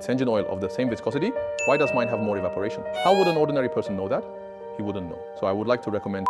It's engine oil of the same viscosity. Why does mine have more evaporation? How would an ordinary person know that? He wouldn't know. So I would like to recommend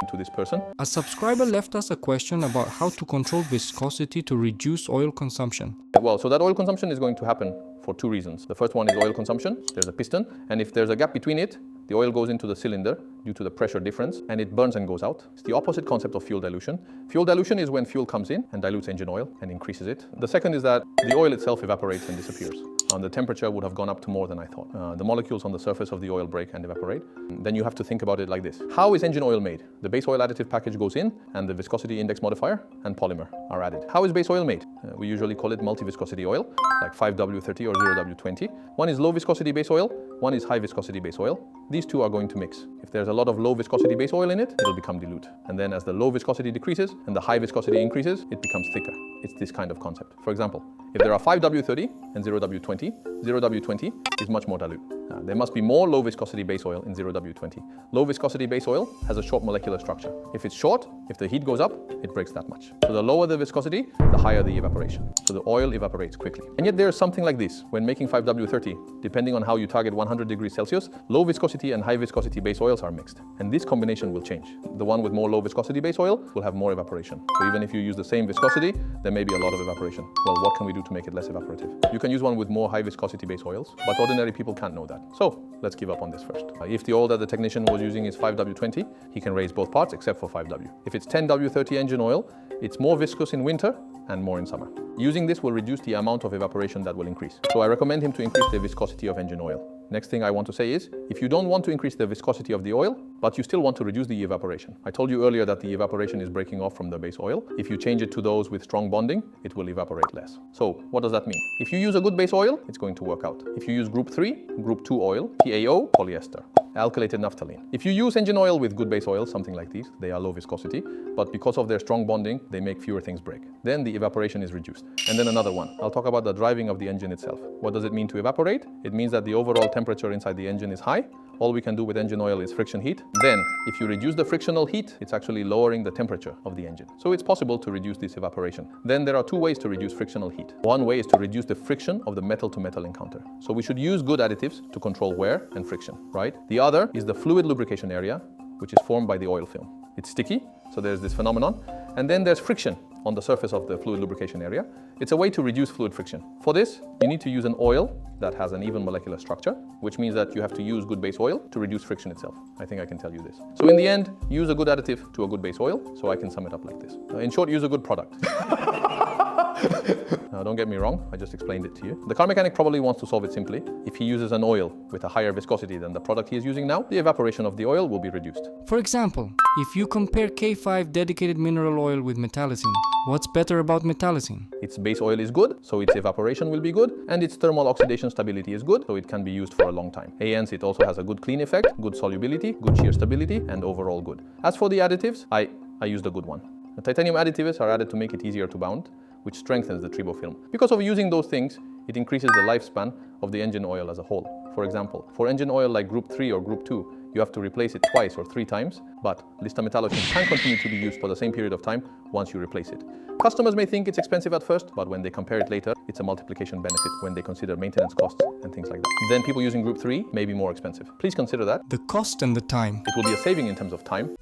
to this person. A subscriber left us a question about how to control viscosity to reduce oil consumption. Well, so that oil consumption is going to happen for two reasons. The first one is oil consumption. There's a piston, and if there's a gap between it, the oil goes into the cylinder due to the pressure difference, and it burns and goes out. It's the opposite concept of fuel dilution. Fuel dilution is when fuel comes in and dilutes engine oil and increases it. The second is that the oil itself evaporates and disappears. And the temperature would have gone up to more than I thought. The molecules on the surface of the oil break and evaporate. Then you have to think about it like this. How is engine oil made? The base oil additive package goes in, and the viscosity index modifier and polymer are added. How is base oil made? We usually call it multi-viscosity oil, like 5W30 or 0W20. One is low viscosity base oil, one is high viscosity base oil. These two are going to mix. If there's a lot of low viscosity base oil in it, it'll become dilute. And then as the low viscosity decreases and the high viscosity increases, it becomes thicker. It's this kind of concept. For example, if there are 5W30 and 0W20, 0W20 is much more dilute. There must be more low viscosity base oil in 0W20. Low viscosity base oil has a short molecular structure. If it's short, if the heat goes up, it breaks that much. So the lower the viscosity, the higher the evaporation. So the oil evaporates quickly. And yet there's something like this. When making 5W30, depending on how you target 100 degrees Celsius, low viscosity and high viscosity base oils are mixed. And this combination will change. The one with more low viscosity base oil will have more evaporation. So even if you use the same viscosity, there may be a lot of evaporation. Well, what can we do to make it less evaporative? You can use one with more high viscosity base oils, but ordinary people can't know that. So let's give up on this first. If the oil that the technician was using is 5W20, he can raise both parts except for 5W. If it's 10W30 engine oil, it's more viscous in winter and more in summer. Using this will reduce the amount of evaporation that will increase. So I recommend him to increase the viscosity of engine oil. Next thing I want to say is, if you don't want to increase the viscosity of the oil, but you still want to reduce the evaporation. I told you earlier that the evaporation is breaking off from the base oil. If you change it to those with strong bonding, it will evaporate less. So what does that mean? If you use a good base oil, it's going to work out. If you use group 3, group 2 oil, PAO, polyester, alkylated naphthalene. If you use engine oil with good base oil, something like these, they are low viscosity, but because of their strong bonding, they make fewer things break. Then the evaporation is reduced. And then another one. I'll talk about the driving of the engine itself. What does it mean to evaporate? It means that the overall temperature inside the engine is high. All we can do with engine oil is friction heat. Then, if you reduce the frictional heat, it's actually lowering the temperature of the engine. So it's possible to reduce this evaporation. Then there are two ways to reduce frictional heat. One way is to reduce the friction of the metal-to-metal encounter. So we should use good additives to control wear and friction, right? The other is the fluid lubrication area, which is formed by the oil film. It's sticky, so there's this phenomenon. And then there's friction on the surface of the fluid lubrication area. It's a way to reduce fluid friction. For this, you need to use an oil that has an even molecular structure, which means that you have to use good base oil to reduce friction itself. I think I can tell you this. So in the end, use a good additive to a good base oil, so I can sum it up like this. In short, use a good product. Now, don't get me wrong, I just explained it to you. The car mechanic probably wants to solve it simply. If he uses an oil with a higher viscosity than the product he is using now, the evaporation of the oil will be reduced. For example, if you compare K5 dedicated mineral oil with metallocene, what's better about metallocene? Its base oil is good, so its evaporation will be good, and its thermal oxidation stability is good, so it can be used for a long time. Hence, it also has a good clean effect, good solubility, good shear stability, and overall good. As for the additives, I used a good one. The titanium additives are added to make it easier to bound, which strengthens the tribo film. Because of using those things, it increases the lifespan of the engine oil as a whole. For example, for engine oil like group 3 or group 2, you have to replace it twice or 3 times, but Lista metallocene can continue to be used for the same period of time once you replace it. Customers may think it's expensive at first, but when they compare it later, it's a multiplication benefit when they consider maintenance costs and things like that. Then people using group 3 may be more expensive. Please consider that. The cost and the time. It will be a saving in terms of time.